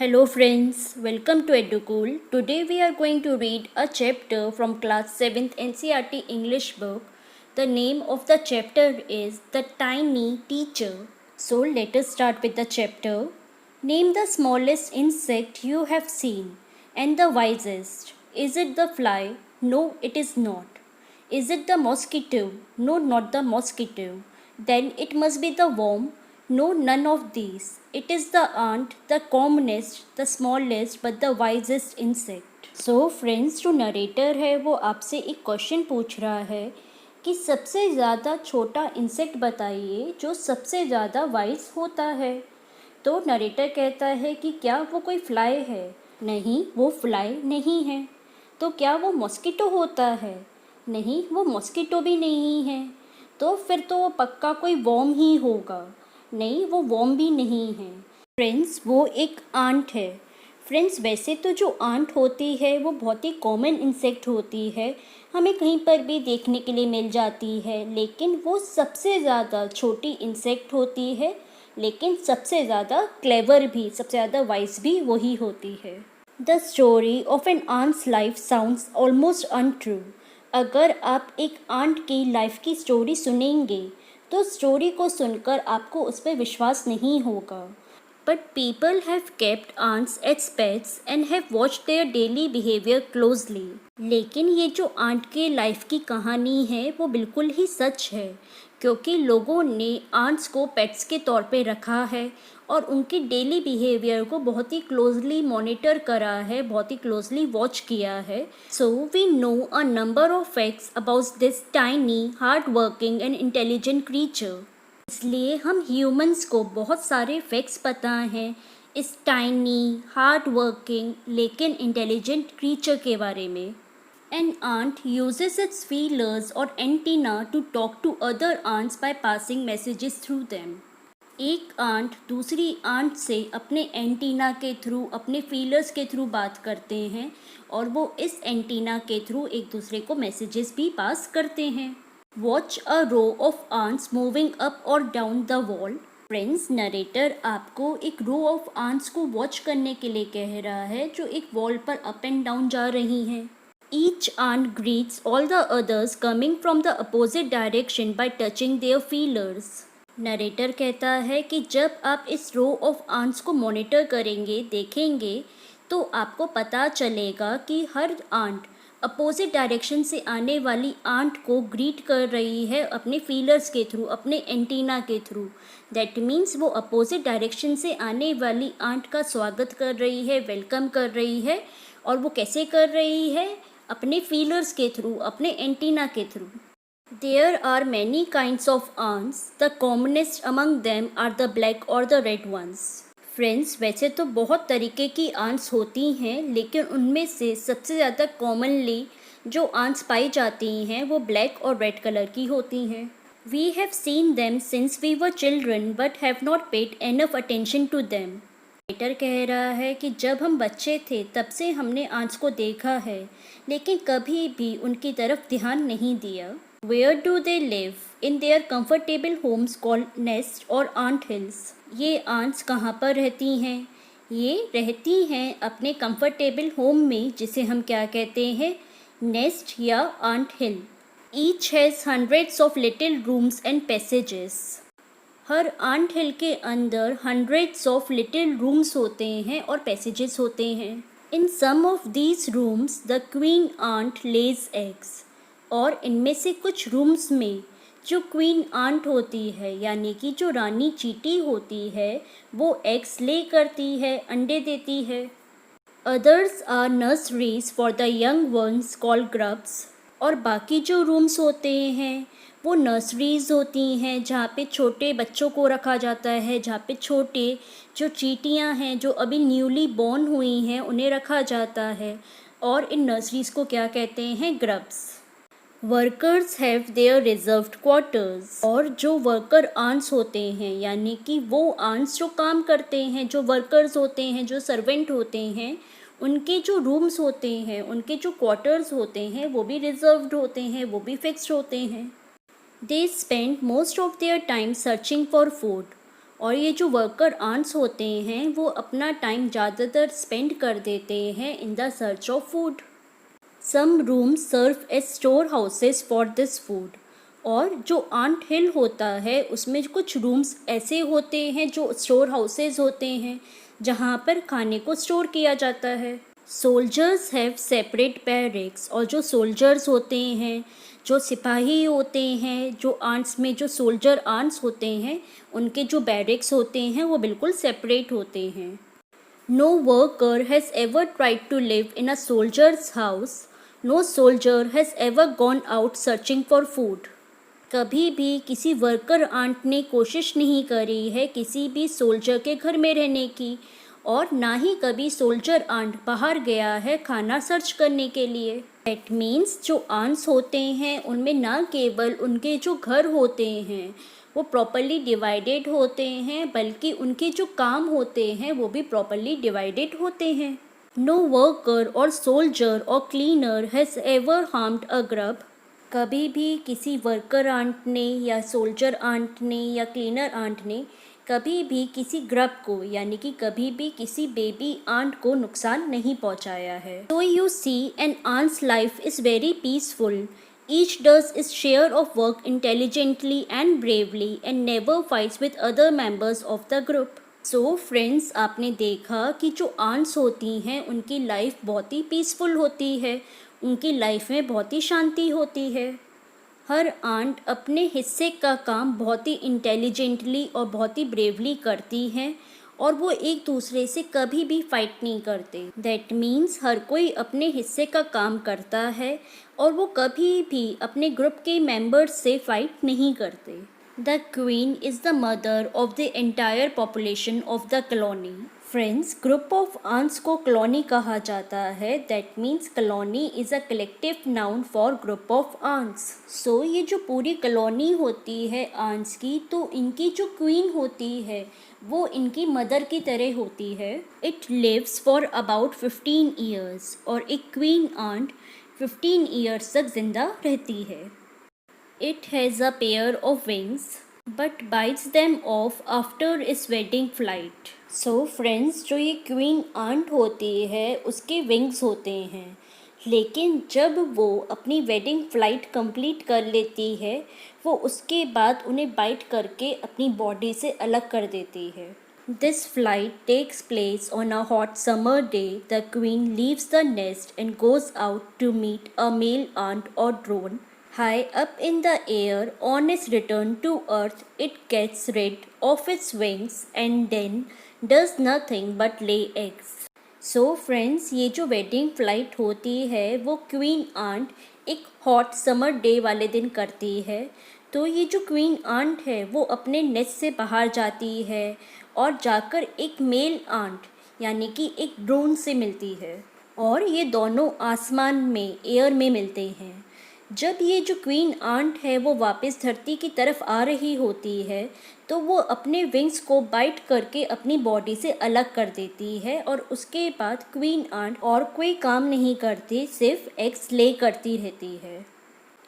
Hello friends, welcome to EduCool. Today we are going to read a chapter from class 7th NCERT English book. The name of the chapter is The Tiny Teacher. So let us start with the chapter. Name the smallest insect you have seen and the wisest. Is it the fly? No, it is not. Is it the mosquito? No, not the mosquito. Then it must be the worm. No, none of these. It is the ant, the commonest, the smallest but the wisest insect. So friends, जो narrator है वो आपसे एक question पूछ रहा है कि सबसे ज़्यादा छोटा इंसेक्ट बताइए जो सबसे ज़्यादा वाइज होता है। तो नरेटर कहता है कि क्या वो कोई फ्लाई है? नहीं, वो फ्लाई नहीं है। तो क्या वो मॉस्किटो होता है? नहीं, वो मॉस्किटो भी नहीं है। तो फिर तो वो पक्का कोई वॉर्म ही होगा। नहीं, वो वॉर्म भी नहीं है। फ्रेंड्स, वो एक आंट है। फ्रेंड्स, वैसे तो जो आंट होती है वो बहुत ही कॉमन इंसेक्ट होती है, हमें कहीं पर भी देखने के लिए मिल जाती है, लेकिन वो सबसे ज़्यादा छोटी इंसेक्ट होती है, लेकिन सबसे ज़्यादा क्लेवर भी, सबसे ज़्यादा वाइज भी वही होती है। The story of an ant's life sounds almost untrue. अगर आप एक आंट की लाइफ की स्टोरी सुनेंगे तो स्टोरी को सुनकर आपको उस पर विश्वास नहीं होगा। But people have kept ants as pets and have watched their daily behaviour closely. लेकिन ये जो आंट के लाइफ की कहानी है वो बिल्कुल ही सच है, क्योंकि लोगों ने आंट्स को पेट्स के तौर पे रखा है और उनके डेली बिहेवियर को बहुत ही क्लोजली मॉनिटर करा है, बहुत ही क्लोजली वॉच किया है। So we know a number of facts about this tiny hard working and intelligent creature. इसलिए हम ह्यूमंस को बहुत सारे फैक्ट्स पता हैं इस टाइनी हार्ड वर्किंग लेकिन इंटेलिजेंट क्रीचर के बारे में। An ant uses its feelers or antenna to talk to other ants by passing messages through them. एक आंट दूसरी आंट से अपने एंटीना के थ्रू, अपने फीलर्स के थ्रू बात करते हैं और वो इस एंटीना के थ्रू एक दूसरे को मैसेजेस भी पास करते हैं। Watch a row of ants moving up और down the wall. Friends, narrator आपको एक रो ऑफ आंट्स को वॉच करने के लिए कह रहा है जो एक वॉल पर अप एंड डाउन जा रही हैं। Each ant greets all the others coming from the opposite direction by touching their feelers. Narrator कहता है कि जब आप इस रो ऑफ आंट्स को मॉनिटर करेंगे, देखेंगे, तो आपको पता चलेगा कि हर आंट अपोजिट डायरेक्शन से आने वाली आंट को ग्रीट कर रही है अपने फीलर्स के थ्रू, अपने एंटीना के थ्रू। दैट मीन्स वो अपोजिट डायरेक्शन से आने वाली आंट का स्वागत कर रही है, वेलकम कर रही है। और वो कैसे कर रही है? अपने फीलर्स के थ्रू, अपने एंटीना के through. There are many kinds of ants. The commonest among them are the black और द रेड ones. फ्रेंड्स, वैसे तो बहुत तरीके की आंट्स होती हैं, लेकिन उनमें से सबसे ज़्यादा कॉमनली जो आंट्स पाई जाती हैं वो ब्लैक और रेड कलर की होती हैं। We have seen them since we were children but have not paid enough attention to them. Writer कह रहा है कि जब हम बच्चे थे तब से हमने आंट्स को देखा है, लेकिन कभी भी उनकी तरफ ध्यान नहीं दिया। Where do they live? In their comfortable homes called nest और आंट हिल्स। ये आंट्स कहाँ पर रहती हैं? ये रहती हैं अपने कंफर्टेबल होम में, जिसे हम क्या कहते हैं? नेस्ट या ant hill. Each has hundreds of little rooms and passages. हर आंट हिल के अंदर हंड्रेड्स ऑफ लिटिल रूम्स होते हैं और पैसेजेस होते हैं। In some of these rooms the queen ant lays eggs. और इनमें से कुछ रूम्स में जो क्वीन आंट होती है, यानी कि जो रानी चींटी होती है, वो एग्स ले करती है, अंडे देती है। Others are nurseries for the young ones called grubs. और बाकी जो रूम्स होते हैं वो नर्सरीज़ होती हैं जहाँ पे छोटे बच्चों को रखा जाता है, जहाँ पे छोटे जो चींटियाँ हैं जो अभी न्यूली बॉर्न हुई हैं उन्हें रखा जाता है। और इन नर्सरीज़ को क्या कहते हैं? Grubs. Workers have their reserved quarters. और जो वर्कर आंट्स होते हैं, यानी कि वो आंट्स जो काम करते हैं, जो वर्कर्स होते हैं, जो सर्वेंट होते हैं, उनके जो रूम्स होते हैं, उनके जो क्वार्टर्स होते हैं, वो भी रिजर्व्ड होते हैं, वो भी फिक्स्ड होते हैं। They spend most of their time searching for food. और ये जो वर्कर आंट्स होते हैं वो अपना टाइम ज़्यादातर स्पेंड कर देते हैं in the search of food. Some rooms serve as store houses for this food. और जो आंट हिल होता है उसमें कुछ रूम्स ऐसे होते हैं जो स्टोर हाउसेज होते हैं जहाँ पर खाने को स्टोर किया जाता है। Soldiers have separate barracks. और जो सोल्जर्स होते हैं, जो सिपाही होते हैं, जो आंट्स में जो सोल्जर आंट्स होते हैं, उनके जो बैरिक्स होते हैं वो बिल्कुल सेपरेट होते हैं। No worker has ever tried to live in a soldier's house. No soldier has ever gone out searching for food. कभी भी किसी वर्कर आंट ने कोशिश नहीं करी है किसी भी सोल्जर के घर में रहने की, और ना ही कभी सोल्जर आंट बाहर गया है खाना सर्च करने के लिए। That means जो आंट्स होते हैं उनमें ना केवल उनके जो घर होते हैं वो प्रॉपरली डिवाइडेड होते हैं, बल्कि उनके जो काम होते हैं वो भी प्रॉपरली डिवाइडेड होते हैं। नो वर्कर और सोल्जर और cleaner has ever harmed a grub. कभी भी किसी वर्कर आंट ने या सोल्जर आंट ने या क्लीनर आंट ने कभी भी किसी ग्रब को यानी कि कभी भी किसी बेबी आंट को नुकसान नहीं पहुंचाया है। So you see, an aunt's life is very peaceful. Each does its share of work intelligently and bravely and never fights with other members of the group. So friends, आपने देखा कि जो ants होती हैं उनकी लाइफ बहुत ही peaceful होती है, उनकी लाइफ में बहुत ही शांति होती है। हर आंट अपने हिस्से का काम बहुत ही इंटेलिजेंटली और बहुत ही ब्रेवली करती हैं, और वो एक दूसरे से कभी भी फाइट नहीं करते। दैट मीन्स हर कोई अपने हिस्से का काम करता है और वो कभी भी अपने ग्रुप के मेंबर्स से फाइट नहीं करते। The queen is the mother of the entire population of the colony. Friends, group of ants को कॉलोनी कहा जाता है। That means colony is a collective noun for group of ants. So ये जो पूरी कॉलोनी होती है आंट्स की, तो इनकी जो क्वीन होती है वो इनकी मदर की तरह होती है। It lives for about 15 years, और एक क्वीन आंट 15 ईयर्स तक जिंदा रहती है। It has a pair of wings but bytes them of after it's wedding flight. So friends, जो ये क्वीन आंट होती है उसके विंग्स होते हैं, लेकिन जब वो अपनी वेडिंग फ़्लाइट कंप्लीट कर लेती है वो उसके बाद उन्हें बाइट करके अपनी बॉडी से अलग कर देती है। This flight takes place on a hot summer day. The queen leaves the nest and goes out to meet a male ant और drone. High up in the air, on its return to earth, it gets rid of its wings and then does nothing but lay eggs. So friends, ये जो wedding flight होती है वो queen aunt एक hot summer day वाले दिन करती है। तो ये जो क्वीन आंट है वो अपने नेस्ट से बाहर जाती है और जाकर एक मेल आंट यानी कि एक ड्रोन से मिलती है, और ये दोनों आसमान में एयर में मिलते हैं। जब ये जो क्वीन आंट है वो वापस धरती की तरफ आ रही होती है तो वो अपने विंग्स को बाइट करके अपनी बॉडी से अलग कर देती है, और उसके बाद क्वीन आंट और कोई काम नहीं करती, सिर्फ एग्स ले करती रहती है।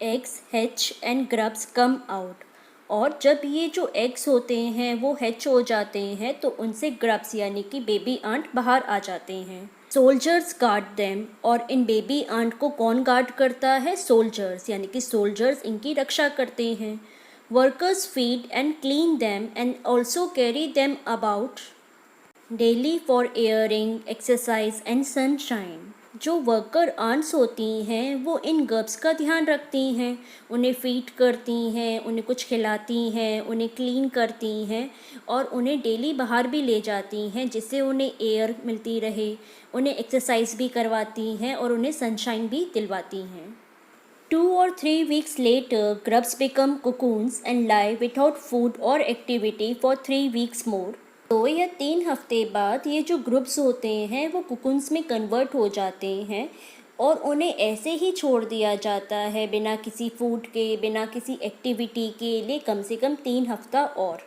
Eggs hatch and grubs come out. और जब ये जो एग्स होते हैं वो हैच हो जाते हैं तो उनसे ग्रब्स यानी कि बेबी आंट बाहर आ जाते हैं। Soldiers guard them. और इन बेबी आंट को कौन गार्ड करता है? सोल्जर्स, यानी कि सोल्जर्स इनकी रक्षा करते हैं। Workers feed and clean them and also carry them about daily for airing, exercise and sunshine. जो वर्कर आंट्स होती हैं वो इन गर्ब्स का ध्यान रखती हैं, उन्हें फीड करती हैं, उन्हें कुछ खिलाती हैं, उन्हें क्लीन करती हैं, और उन्हें डेली बाहर भी ले जाती हैं जिससे उन्हें एयर मिलती रहे, उन्हें एक्सरसाइज भी करवाती हैं और उन्हें सनशाइन भी दिलवाती हैं। 2 or 3 weeks later, grubs become cocoons and lie without food or activity for 3 weeks more. 2 या 3 हफ्ते बाद ये जो ग्रुप्स होते हैं वो कुकुन्स में कन्वर्ट हो जाते हैं और उन्हें ऐसे ही छोड़ दिया जाता है बिना किसी फूड के, बिना किसी एक्टिविटी के लिए कम से कम 3 हफ्ता और।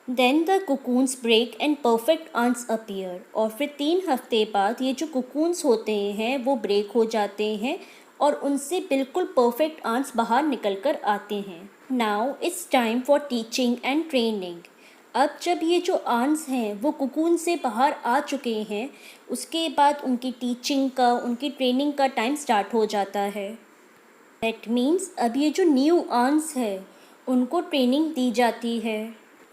Then the cocoons break and perfect ants appear. और फिर 3 हफ्ते बाद ये जो कुकून्स होते हैं वो ब्रेक हो जाते हैं और उनसे बिल्कुल परफेक्ट आंट्स बाहर निकल कर आते हैं। Now it's time for teaching and training. अब जब ये जो आंट्स हैं वो कुकून से बाहर आ चुके हैं, उसके बाद उनकी टीचिंग का, उनकी ट्रेनिंग का टाइम स्टार्ट हो जाता है। दैट मीन्स अब ये जो न्यू आंट्स है उनको ट्रेनिंग दी जाती है।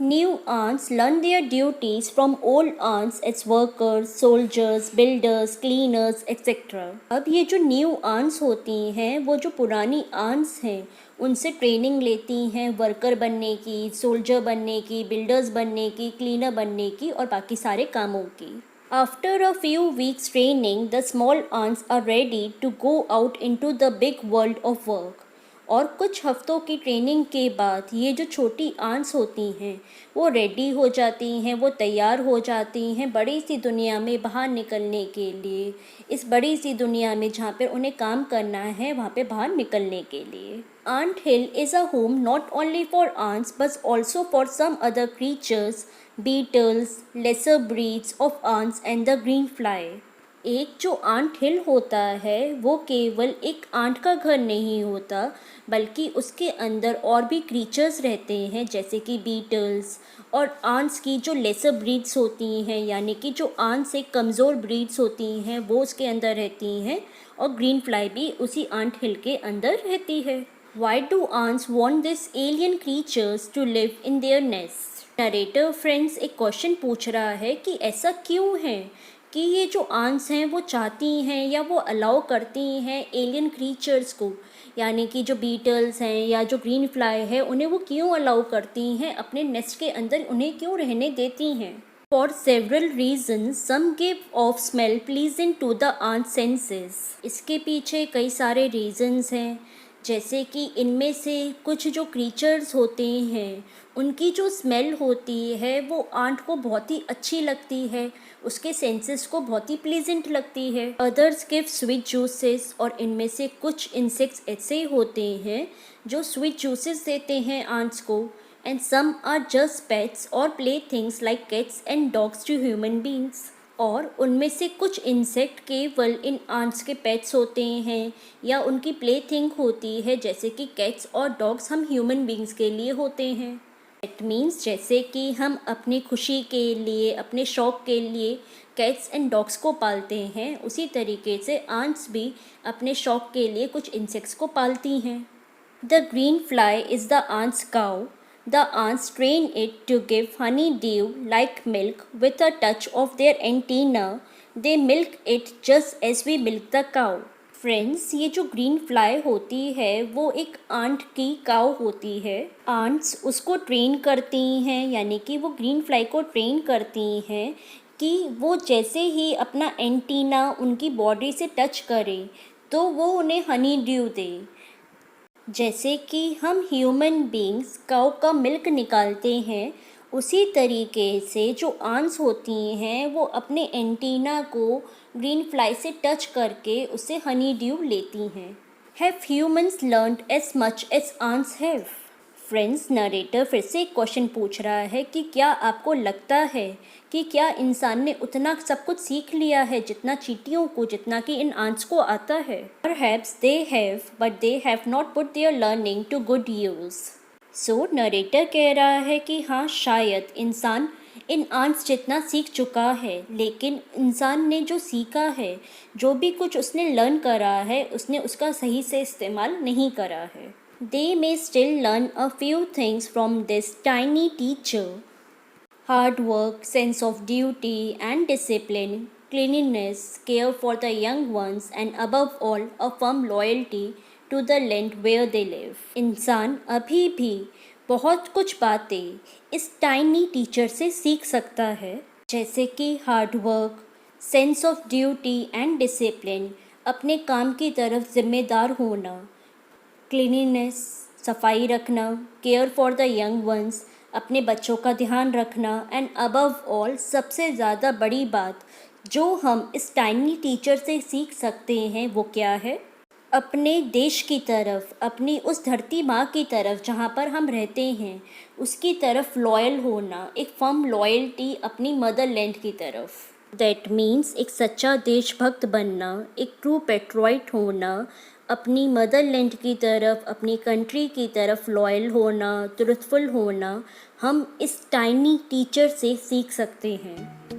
New ants learn their duties from old ants as workers, soldiers, builders, cleaners etcetera. अब ये जो न्यू आंट्स होती हैं वो जो पुरानी आंट्स हैं उनसे ट्रेनिंग लेती हैं वर्कर बनने की, सोल्जर बनने की, बिल्डर्स बनने की, क्लीनर बनने की और बाकी सारे कामों की। After a few weeks training, the small ants are ready to go out into the big world of work. और कुछ हफ्तों की ट्रेनिंग के बाद ये जो छोटी आंट्स होती हैं वो रेडी हो जाती हैं, वो तैयार हो जाती हैं बड़ी सी दुनिया में बाहर निकलने के लिए। इस बड़ी सी दुनिया में जहाँ पे उन्हें काम करना है वहाँ पे बाहर निकलने के लिए। Ant Hill is a home not only for ants but also for some other creatures, beetles, lesser breeds of ants and the green fly. एक जो आंट हिल होता है वो केवल एक आंट का घर नहीं होता, बल्कि उसके अंदर और भी क्रीचर्स रहते हैं जैसे कि बीटल्स और आंट्स की जो लेसर ब्रीड्स होती हैं, यानी कि जो आंट से कमज़ोर ब्रीड्स होती हैं वो उसके अंदर रहती हैं, और ग्रीन फ्लाई भी उसी आंट हिल के अंदर रहती है। Why do ants want these alien creatures to live in their nests? Narrator friends एक क्वेश्चन पूछ रहा है कि ऐसा क्यों है कि ये जो आंट्स हैं वो चाहती हैं या वो अलाउ करती हैं एलियन क्रीचर्स को, यानी कि जो बीटल्स हैं या जो ग्रीन फ्लाई है उन्हें वो क्यों अलाउ करती हैं अपने नेस्ट के अंदर, उन्हें क्यों रहने देती हैं। For several reasons, some give off smell pleasing to the ant senses. इसके पीछे कई सारे रीजंस हैं, जैसे कि इनमें से कुछ जो क्रीचर्स होते हैं उनकी जो स्मेल होती है वो आंट को बहुत ही अच्छी लगती है, उसके सेंसेस को बहुत ही प्लीजेंट लगती है। अदर्स गिव स्वीट जूसेस, और इनमें से कुछ इंसेक्ट्स ऐसे होते हैं जो स्वीट जूसेस देते हैं आंट्स को। And some are just pets और playthings like cats and dogs to human beings, और उनमें से कुछ इंसेक्ट केवल इन आंट्स के पेट्स होते हैं या उनकी प्ले थिंग होती है, जैसे कि कैट्स और डॉग्स हम ह्यूमन बींग्स के लिए होते हैं। इट मीन्स जैसे कि हम अपनी खुशी के लिए, अपने शौक़ के लिए कैट्स एंड डॉग्स को पालते हैं, उसी तरीके से आंट्स भी अपने शौक़ के लिए कुछ इंसेक्ट्स को पालती हैं। The green fly is the ant's cow. The ants train it to give honeydew like milk with a touch of their antenna. They milk it just as we milk the cow. Friends, ये जो green fly होती है वो एक aunt की cow होती है। Ants उसको ट्रेन करती हैं, यानी कि वो ग्रीन फ्लाई को ट्रेन करती हैं कि वो जैसे ही अपना एंटीना उनकी बॉडी से टच करे तो वो उन्हें हनी ड्यू दे। जैसे कि हम ह्यूमन बींग्स काऊ का मिल्क निकालते हैं, उसी तरीके से जो आंट्स होती हैं वो अपने एंटीना को ग्रीन फ्लाई से टच करके उससे हनी ड्यू लेती हैं। Have humans learned as much as ants have? Friends, narrator फिर से एक क्वेश्चन पूछ रहा है कि क्या आपको लगता है कि क्या इंसान ने उतना सब कुछ सीख लिया है जितना चींटियों को, जितना कि इन आंट्स को आता है? Perhaps they have, but they have not put their learning to good use. So narrator कह रहा है कि हाँ, शायद इंसान इन आंट्स जितना सीख चुका है, लेकिन इंसान ने जो सीखा है, जो भी कुछ उसने लर्न करा है, उसने उसका सही से इस्तेमाल नहीं करा है। They may still learn a few things from this tiny teacher. Hard work, sense of duty and discipline, cleanliness, care for the young ones, and above all, a firm loyalty to the land where they live. इंसान अभी भी बहुत कुछ बातें इस tiny teacher से सीख सकता है, जैसे कि hard work, sense of duty and discipline, अपने काम की तरफ जिम्मेदार होना, क्लीनिनेस, सफाई रखना, care for the young once, अपने बच्चों का ध्यान रखना, एंड अबव ऑल, सबसे ज़्यादा बड़ी बात जो हम इस टाइनी टीचर से सीख सकते हैं वो क्या है? अपने देश की तरफ, अपनी उस धरती माँ की तरफ जहाँ पर हम रहते हैं उसकी तरफ लॉयल होना, एक फर्म लॉयल्टी अपनी मदर लैंड की तरफ। दैट मीन्स एक सच्चा देशभक्त बनना, एक ट्रू पेट्रोइट होना, अपनी मदरलैंड की तरफ, अपनी कंट्री की तरफ लॉयल होना, ट्रुथफुल होना हम इस टाइनी टीचर से सीख सकते हैं।